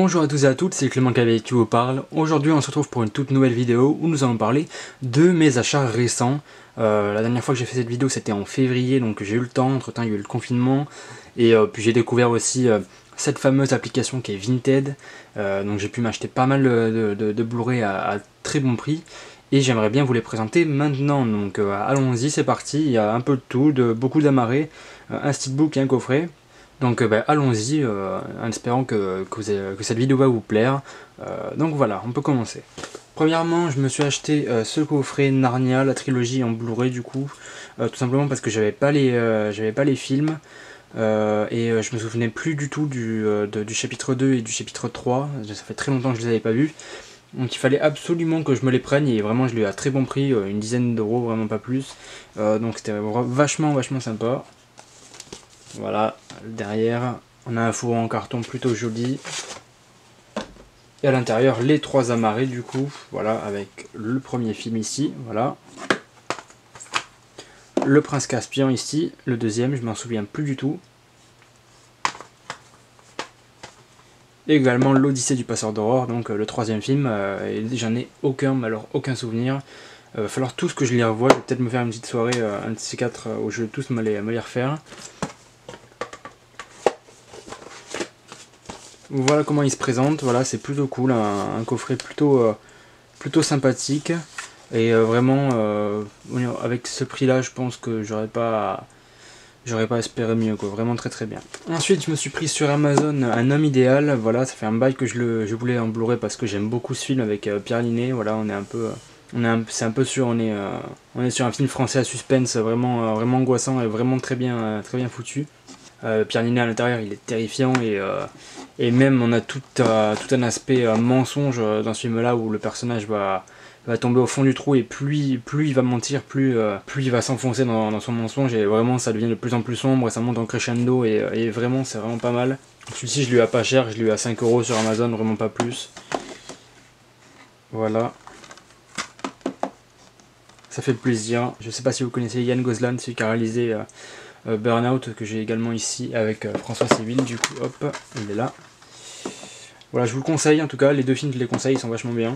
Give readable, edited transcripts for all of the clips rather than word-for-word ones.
Bonjour à tous et à toutes, c'est Clément Cavé qui vous parle. Aujourd'hui on se retrouve pour une toute nouvelle vidéo où nous allons parler de mes achats récents. La dernière fois que j'ai fait cette vidéo c'était en février, donc j'ai eu le temps, entre temps il y a eu le confinement. Et puis j'ai découvert aussi cette fameuse application qui est Vinted. Donc j'ai pu m'acheter pas mal de Blu-ray à très bon prix. Et j'aimerais bien vous les présenter maintenant, donc allons-y, c'est parti. Il y a un peu de tout, beaucoup d'amarrés, un steelbook et un coffret. Donc allons-y, en espérant que cette vidéo va vous plaire. Donc voilà, on peut commencer. Premièrement, je me suis acheté ce coffret Narnia, la trilogie en Blu-ray du coup, tout simplement parce que j'avais pas les films, et je me souvenais plus du tout du chapitre 2 et du chapitre 3, ça fait très longtemps que je les avais pas vus. Donc il fallait absolument que je me les prenne, et vraiment je l'ai eu à très bon prix, une dizaine d'euros, vraiment pas plus. Donc c'était vachement sympa. Voilà, derrière on a un fourreau en carton plutôt joli. Et à l'intérieur les trois amarrés du coup, voilà, avec le premier film ici, voilà. Le Prince Caspian ici, le deuxième, je m'en souviens plus du tout. Et également l'Odyssée du Passeur d'Aurore, donc le troisième film, et j'en ai aucun souvenir. Va falloir tous que je les revoie, je vais peut-être me faire une petite soirée, un de ces quatre, où je vais tous me les refaire. Voilà comment il se présente, voilà, c'est plutôt cool, un coffret plutôt sympathique. Et vraiment, avec ce prix là, je pense que j'aurais pas espéré mieux, quoi. Vraiment très bien. Ensuite je me suis pris sur Amazon Un homme idéal, voilà, ça fait un bail que je voulais en Blu-ray parce que j'aime beaucoup ce film avec Pierre Linné. Voilà, on est sur un film français à suspense vraiment angoissant et vraiment très bien foutu. Pierre Niney à l'intérieur, il est terrifiant, et même on a tout un aspect mensonge dans ce film là où le personnage va tomber au fond du trou, et plus il va mentir, plus il va s'enfoncer dans son mensonge, et vraiment ça devient de plus en plus sombre et ça monte en crescendo, et vraiment c'est vraiment pas mal. Celui-ci je l'ai eu à pas cher, je l'ai eu à 5 € sur Amazon, vraiment pas plus. Voilà. Ça fait plaisir. Je sais pas si vous connaissez Yann Gozlan, celui qui a réalisé Burnout, que j'ai également ici avec François Civil, du coup hop, il est là. Voilà, je vous le conseille en tout cas, les deux films je les conseille, ils sont vachement bien.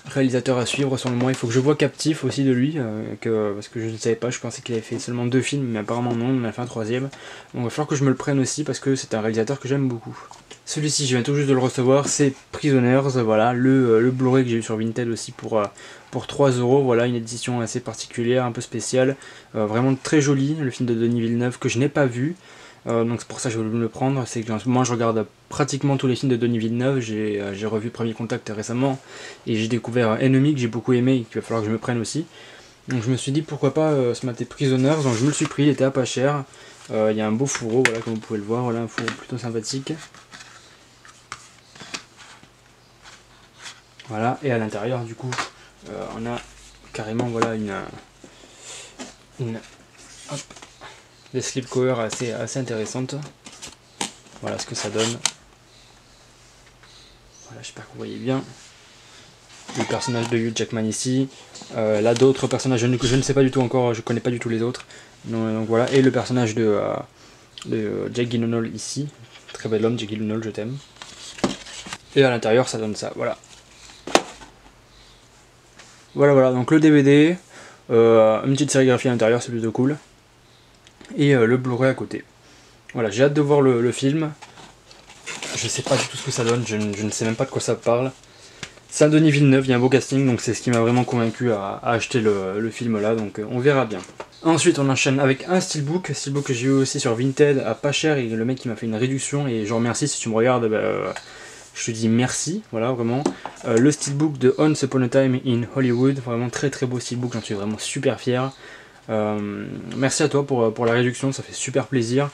Réalisateur à suivre selon moi, il faut que je vois Captif aussi de lui, parce que je ne savais pas, je pensais qu'il avait fait seulement 2 films, mais apparemment non, il en a fait un 3e. Donc il va falloir que je me le prenne aussi, parce que c'est un réalisateur que j'aime beaucoup. Celui-ci, je viens tout juste de le recevoir, c'est Prisoners, voilà, le Blu-ray que j'ai eu sur Vinted aussi pour 3 €, voilà, une édition assez particulière, un peu spéciale, vraiment très jolie, le film de Denis Villeneuve que je n'ai pas vu. Donc c'est pour ça que j'ai voulu me le prendre. C'est que moi je regarde pratiquement tous les films de Denis Villeneuve. J'ai revu Premier Contact récemment, et j'ai découvert Enemy que j'ai beaucoup aimé et qu'il va falloir que je me prenne aussi. Donc je me suis dit pourquoi pas se mater Prisoners, donc je me le suis pris, il était à pas cher. Il y a un beau fourreau, voilà, comme vous pouvez le voir, voilà, un fourreau plutôt sympathique. Voilà, et à l'intérieur du coup on a carrément, voilà, hop, des slipcovers assez intéressantes. Voilà ce que ça donne. Voilà, j'espère que vous voyez bien. Le personnage de Hugh Jackman ici. Là d'autres personnages que je ne sais pas du tout encore, je connais pas du tout les autres. Donc voilà, et le personnage de Jake Gyllenhaal ici. Très bel homme, Jake Gyllenhaal, je t'aime. Et à l'intérieur ça donne ça, voilà. Voilà, donc le DVD, une petite sérigraphie à l'intérieur, c'est plutôt cool. Et le Blu-ray à côté. Voilà, j'ai hâte de voir le film. Je sais pas du tout ce que ça donne, je ne sais même pas de quoi ça parle. C'est un Denis Villeneuve, il y a un beau casting, donc c'est ce qui m'a vraiment convaincu à acheter le film là, donc on verra bien. Ensuite on enchaîne avec un steelbook que j'ai eu aussi sur Vinted à pas cher, et le mec qui m'a fait une réduction, et je remercie si tu me regardes, je te dis merci, voilà, vraiment. Le steelbook de Once Upon a Time in Hollywood, vraiment très beau steelbook, j'en suis vraiment super fier. Merci à toi pour la réduction, ça fait super plaisir.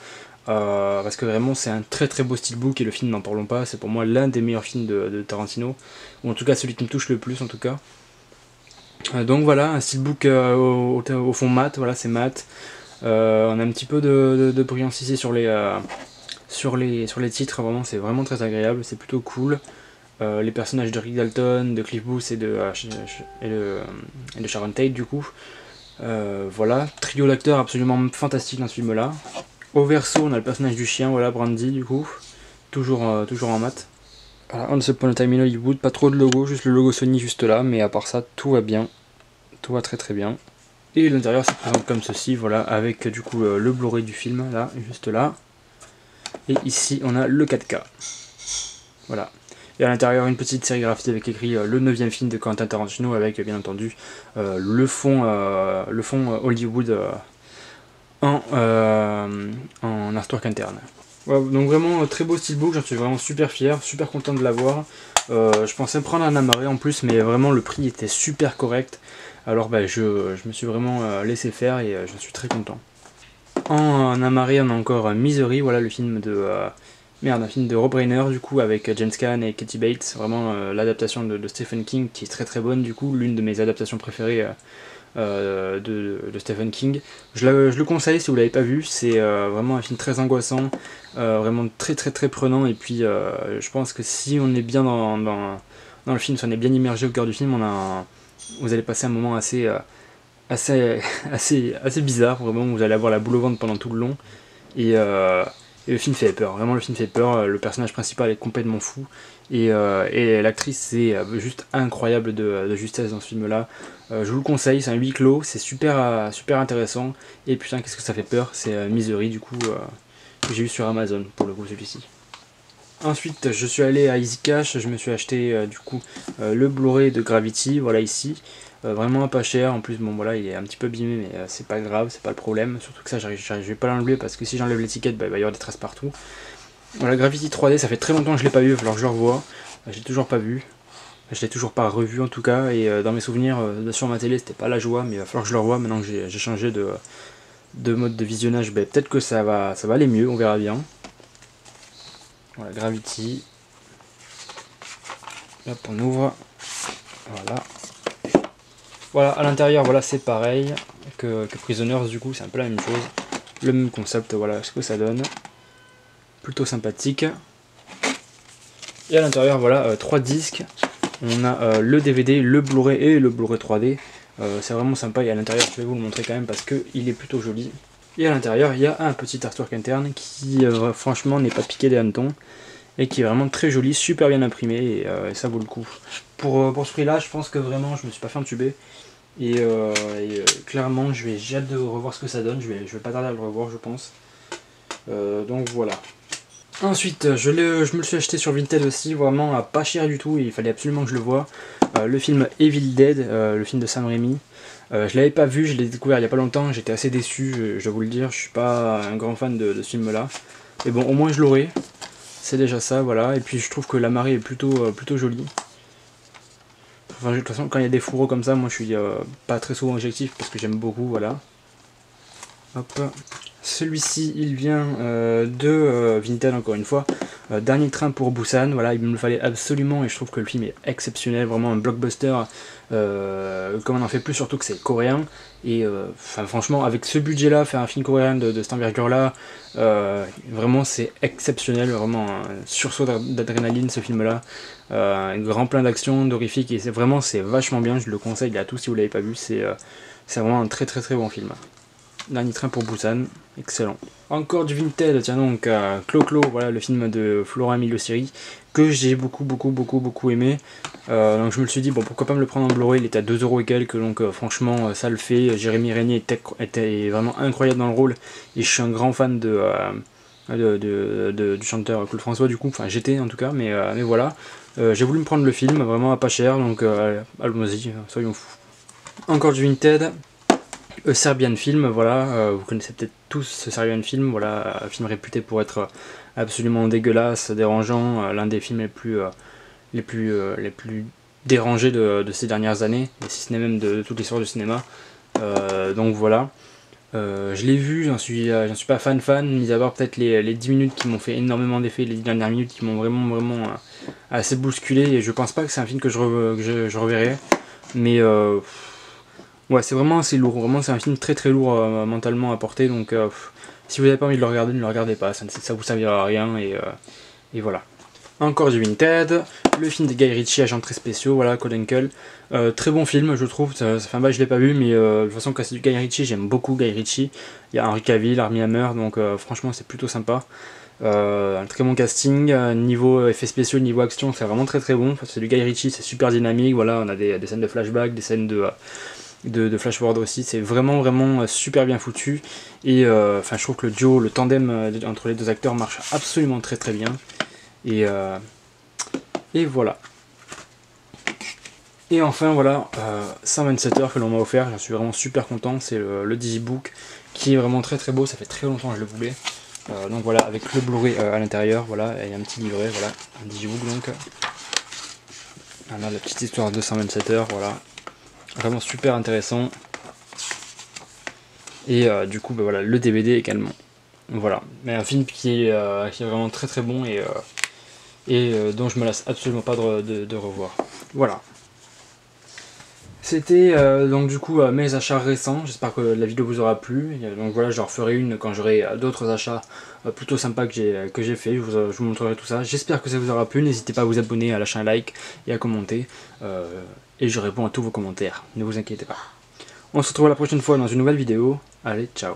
Parce que vraiment c'est un très beau steelbook, et le film n'en parlons pas, c'est pour moi l'un des meilleurs films de Tarantino, ou en tout cas celui qui me touche le plus en tout cas. Donc voilà, un steelbook au fond mat, voilà, c'est mat. On a un petit peu de brillance ici sur les titres, vraiment c'est vraiment très agréable, c'est plutôt cool. Les personnages de Rick Dalton, de Cliff Booth et de Sharon Tate du coup. Voilà, trio d'acteurs absolument fantastique dans ce film là. Au verso on a le personnage du chien, voilà, Brandy du coup, toujours en mat. Voilà, Once Upon a Time in Hollywood, pas trop de logo, juste le logo Sony juste là, mais à part ça, tout va bien. Tout va très très bien. Et l'intérieur se présente comme ceci, voilà, avec du coup le Blu-ray du film, là, juste là. Et ici, on a le 4K. Voilà. Et à l'intérieur, une petite sérigraphie avec écrit le 9e film de Quentin Tarantino, avec bien entendu le fond Hollywood en artwork interne. Ouais, donc vraiment très beau steelbook, j'en suis vraiment super fier, super content de l'avoir. Je pensais me prendre un amarré en plus, mais vraiment le prix était super correct. Alors bah, je me suis vraiment laissé faire et j'en suis très content. En amarré, on a encore Misery, voilà le film de... un film de Rob Reiner du coup avec James Caan et Kathy Bates, vraiment l'adaptation de Stephen King qui est très très bonne du coup, l'une de mes adaptations préférées de Stephen King. Je le conseille si vous l'avez pas vu, c'est vraiment un film très angoissant, vraiment très très très prenant et puis je pense que si on est bien dans le film, si on est bien immergé au cœur du film, vous allez passer un moment assez bizarre, vraiment, vous allez avoir la boule au ventre pendant tout le long et le film fait peur, vraiment le film fait peur, le personnage principal est complètement fou et l'actrice c'est juste incroyable de justesse dans ce film là. Je vous le conseille, c'est un huis clos, c'est super intéressant et putain qu'est-ce que ça fait peur, c'est Misery du coup que j'ai eu sur Amazon pour le coup celui-ci. Ensuite je suis allé à Easy Cash, je me suis acheté du coup le Blu-ray de Gravity, voilà ici. Vraiment pas cher, en plus bon voilà il est un petit peu abîmé mais c'est pas grave, c'est pas le problème, surtout que ça je vais pas l'enlever parce que si j'enlève l'étiquette bah, il va y avoir des traces partout. Voilà Gravity 3D ça fait très longtemps que je l'ai pas vu, il va falloir que je le revoie, j'ai toujours pas vu, je l'ai toujours pas revu en tout cas et dans mes souvenirs sur ma télé c'était pas la joie mais il va falloir que je le revoie maintenant que j'ai changé de mode de visionnage, bah, peut-être que ça va aller mieux, on verra bien. Voilà Gravity, hop on ouvre, voilà. Voilà, à l'intérieur, voilà, c'est pareil que Prisoners, du coup, c'est un peu la même chose. Le même concept, voilà ce que ça donne. Plutôt sympathique. Et à l'intérieur, voilà, 3 disques. On a le DVD, le Blu-ray et le Blu-ray 3D. C'est vraiment sympa et à l'intérieur, je vais vous le montrer quand même parce qu'il est plutôt joli. Et à l'intérieur, il y a un petit artwork interne qui, franchement, n'est pas piqué des hannetons. Et qui est vraiment très joli, super bien imprimé et ça vaut le coup. Pour ce prix-là, je pense que vraiment, je me suis pas fait entuber. Et clairement j'ai hâte de revoir ce que ça donne, je vais pas tarder à le revoir je pense. Donc voilà. Ensuite je me le suis acheté sur Vinted aussi, vraiment à pas cher du tout, et il fallait absolument que je le voie. Le film Evil Dead, le film de Sam Raimi. Je l'avais pas vu, je l'ai découvert il y a pas longtemps, j'étais assez déçu, je dois vous le dire, je suis pas un grand fan de ce film là. Mais bon au moins je l'aurai, c'est déjà ça, voilà, et puis je trouve que la marée est plutôt jolie. Enfin, de toute façon, quand il y a des fourreaux comme ça, moi je suis pas très souvent objectif parce que j'aime beaucoup, voilà. Hop. Celui-ci, il vient de Vinted, encore une fois. Dernier train pour Busan, voilà, il me le fallait absolument et je trouve que le film est exceptionnel, vraiment un blockbuster, comme on en fait plus, surtout que c'est coréen. Et franchement, avec ce budget-là, faire un film coréen de cette envergure-là, vraiment c'est exceptionnel, vraiment un sursaut d'adrénaline ce film-là. Un grand plein d'action, d'horrifique, et c'est vachement bien, je le conseille à tous si vous l'avez pas vu, c'est vraiment un très très très bon film. Dernier train pour Busan, excellent. Encore du Vinted, tiens donc, Clo-Clo, voilà le film de Florent Emilio Siri, que j'ai beaucoup aimé. Donc je me suis dit, bon pourquoi pas me le prendre en Blu-ray, il était à 2€ et quelques, donc franchement ça le fait. Jérémy Régnier était vraiment incroyable dans le rôle, et je suis un grand fan du chanteur Claude François du coup, enfin j'étais en tout cas, mais voilà. J'ai voulu me prendre le film, vraiment à pas cher, donc allons-y, soyons fous. Encore du Vinted. Serbian Film, voilà, vous connaissez peut-être tous ce Serbian Film, voilà, un film réputé pour être absolument dégueulasse, dérangeant, l'un des films les plus dérangés de ces dernières années, et si ce n'est même de toute l'histoire du cinéma. Donc voilà, je l'ai vu, j'en suis pas fan, mis à part peut-être les 10 minutes qui m'ont fait énormément d'effet, les 10 dernières minutes qui m'ont vraiment assez bousculé, et je pense pas que c'est un film que je reverrai, mais ouais, c'est vraiment assez lourd, vraiment c'est un film très très lourd mentalement à porter, donc si vous n'avez pas envie de le regarder, ne le regardez pas, ça vous servira à rien, et voilà. Encore du Vinted, le film de Guy Ritchie, Agents très spéciaux, voilà, Code Uncle. Très bon film, je trouve, ça fait un bail, je l'ai pas vu, mais de toute façon, quand c'est du Guy Ritchie, j'aime beaucoup Guy Ritchie. Il y a Henry Cavill, Armie Hammer, donc franchement, c'est plutôt sympa. Un très bon casting, niveau effets spéciaux, niveau action, c'est vraiment très bon. Enfin, c'est du Guy Ritchie, c'est super dynamique. Voilà, on a des scènes de flashback, des scènes de flash forward aussi. C'est vraiment super bien foutu. Et enfin, je trouve que le duo, le tandem entre les deux acteurs marche absolument très bien. Et voilà. Et enfin voilà, 127 heures que l'on m'a offert, j'en suis vraiment super content, c'est le Digibook qui est vraiment très beau, ça fait très longtemps que je le voulais. Donc voilà, avec le Blu-ray à l'intérieur, voilà, et un petit livret, voilà, un Digibook donc. Voilà la petite histoire de 127 heures, voilà. Vraiment super intéressant. Et du coup, bah, voilà, le DVD également. Voilà, mais un film qui est vraiment très bon et dont je me lasse absolument pas de revoir. Voilà. C'était donc du coup mes achats récents, j'espère que la vidéo vous aura plu. Donc voilà, j'en referai une quand j'aurai d'autres achats plutôt sympas que j'ai fait, je vous montrerai tout ça. J'espère que ça vous aura plu, n'hésitez pas à vous abonner, à lâcher un like et à commenter. Et je réponds à tous vos commentaires, ne vous inquiétez pas. On se retrouve la prochaine fois dans une nouvelle vidéo, allez ciao.